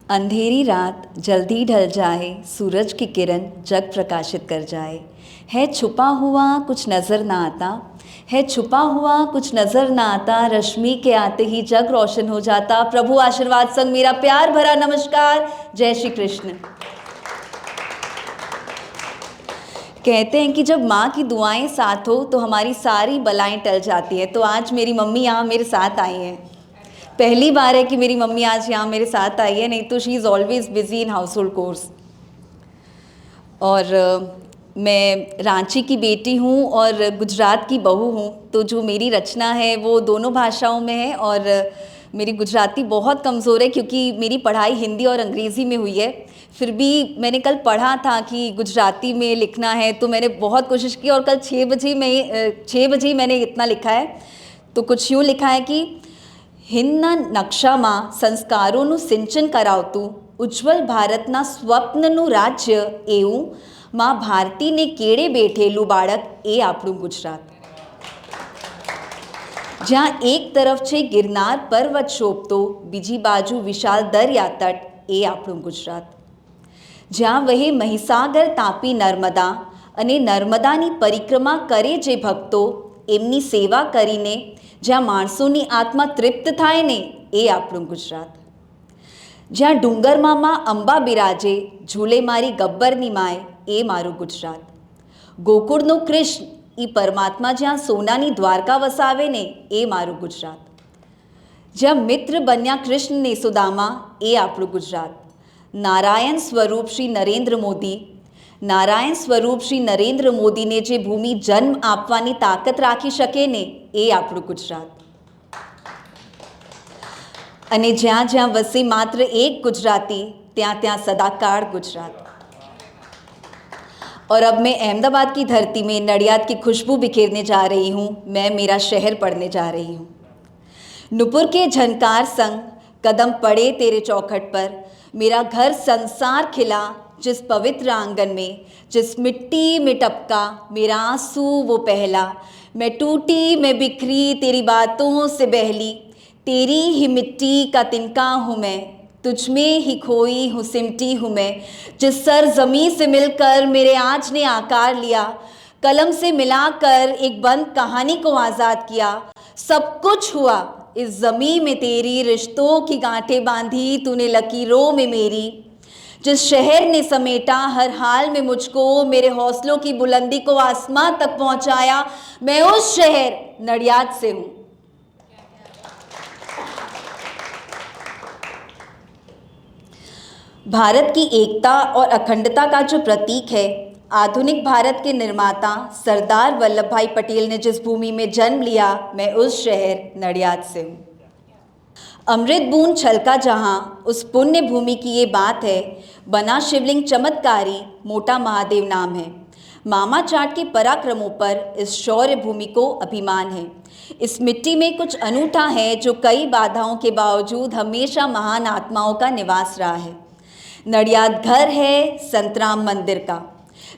अंधेरी रात जल्दी ढल जाए, सूरज की किरण जग प्रकाशित कर जाए। है छुपा हुआ कुछ नज़र ना आता, है छुपा हुआ कुछ नज़र ना आता, रश्मि के आते ही जग रोशन हो जाता। प्रभु आशीर्वाद संग मेरा प्यार भरा नमस्कार। जय श्री कृष्ण। कहते हैं कि जब माँ की दुआएं साथ हो तो हमारी सारी बलाएं टल जाती हैं। तो आज मेरी मम्मी यहाँ मेरे साथ आई हैं। पहली बार है कि मेरी मम्मी आज यहाँ मेरे साथ आई है, नहीं तो she is always busy in house hold course. और मैं रांची की बेटी हूँ और गुजरात की बहू हूँ, तो जो मेरी रचना है वो दोनों भाषाओं में है। और मेरी गुजराती बहुत कमज़ोर है क्योंकि मेरी पढ़ाई हिंदी और अंग्रेज़ी में हुई है। फिर भी मैंने कल पढ़ा था कि गुजराती में लिखना है, तो मैंने बहुत कोशिश की और कल 6 बजे मैंने इतना लिखा है। तो कुछ यूँ लिखा है कि हिन्ना नक्शाમાં સંસ્કારોનું સિંચન કરાવતું ઉજ્જવલ ભારતના સ્વપ્નનું રાજ્ય એવું માં ભારતીને કેળે બેઠેલું બાળક એ આપણું ગુજરાત। જ્યાં એક તરફ છે ગિરનાર પર્વત શોભતો, બીજી બાજુ વિશાળ દરિયા તટ એ આપણું ગુજરાત। જ્યાં વહે મહીસાગર તાપી નર્મદા અને નર્મદાની પરિક્રમા કરે જે ભક્તો, એમની સેવા કરીને જ્યાં માણસોની આત્મા તૃપ્ત થાય ને એ આપણું ગુજરાત। જ્યાં ડુંગરમાં માં અંબા બિરાજે, ઝૂલે મારી ગબ્બરની માય એ મારું ગુજરાત। ગોકુળનો કૃષ્ણ એ પરમાત્મા જ્યાં સોનાની દ્વારકા વસાવે ને એ મારું ગુજરાત। જ્યાં મિત્ર બન્યા કૃષ્ણ ને સુદામા એ આપણું ગુજરાત। નારાયણ સ્વરૂપ શ્રી નરેન્દ્ર મોદી, નારાયણ સ્વરૂપ શ્રી નરેન્દ્ર મોદીને જે ભૂમિ જન્મ આપવાની તાકત રાખી શકે ને એ આપણું ગુજરાત। અને જ્યાં જ્યાં વસે માત્ર એક गुजराती, ત્યાં ત્યાં सदाकाल गुजरात। और अब मैं अहमदाबाद की धरती में नडियाद की खुशबू बिखेरने जा रही हूँ। मैं मेरा शहर पढ़ने जा रही हूँ। नुपुर के झनकार संग कदम पड़े तेरे चौखट पर, मेरा घर संसार खिला जिस पवित्र आंगन में, जिस मिट्टी में टपका मेरा आंसू वो पहला। मैं टूटी मैं बिखरी तेरी बातों से बहली, तेरी ही मिट्टी का तिनका हूँ मैं, तुझ में ही खोई हूँ सिमटी हूँ मैं। जिस सर ज़मीं से मिलकर मेरे आज ने आकार लिया, कलम से मिलाकर एक बंद कहानी को आज़ाद किया। सब कुछ हुआ इस ज़मीं में तेरी, रिश्तों की गांठें बांधी तूने लकीरों में मेरी। जिस शहर ने समेटा हर हाल में मुझको, मेरे हौसलों की बुलंदी को आसमां तक पहुंचाया, मैं उस शहर नडियाद से हूँ। भारत की एकता और अखंडता का जो प्रतीक है, आधुनिक भारत के निर्माता सरदार वल्लभ भाई पटेल ने जिस भूमि में जन्म लिया, मैं उस शहर नडियाद से हूँ। अमृत बूंद छलका जहाँ, उस पुण्य भूमि की ये बात है। बना शिवलिंग चमत्कारी, मोटा महादेव नाम है। मामा चाट के पराक्रमों पर इस शौर्य भूमि को अभिमान है। इस मिट्टी में कुछ अनूठा है जो कई बाधाओं के बावजूद हमेशा महान आत्माओं का निवास रहा है। नडियाद घर है संतराम मंदिर का,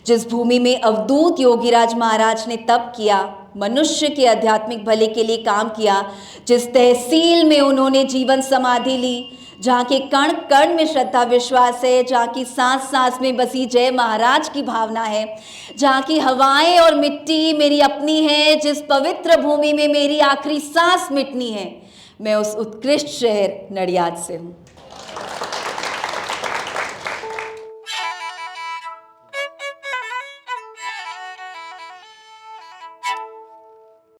जिस भूमि में अवधूत योगीराज महाराज ने तप किया, मनुष्य के आध्यात्मिक भले के लिए काम किया। जिस तहसील में उन्होंने जीवन समाधि ली, जहाँ के कण कण में श्रद्धा विश्वास है, जहाँ की सांस सांस में बसी जय महाराज की भावना है, जहाँ की हवाएं और मिट्टी मेरी अपनी है, जिस पवित्र भूमि में मेरी आखिरी सांस मिटनी है, मैं उस उत्कृष्ट शहर नडियाद से हूँ।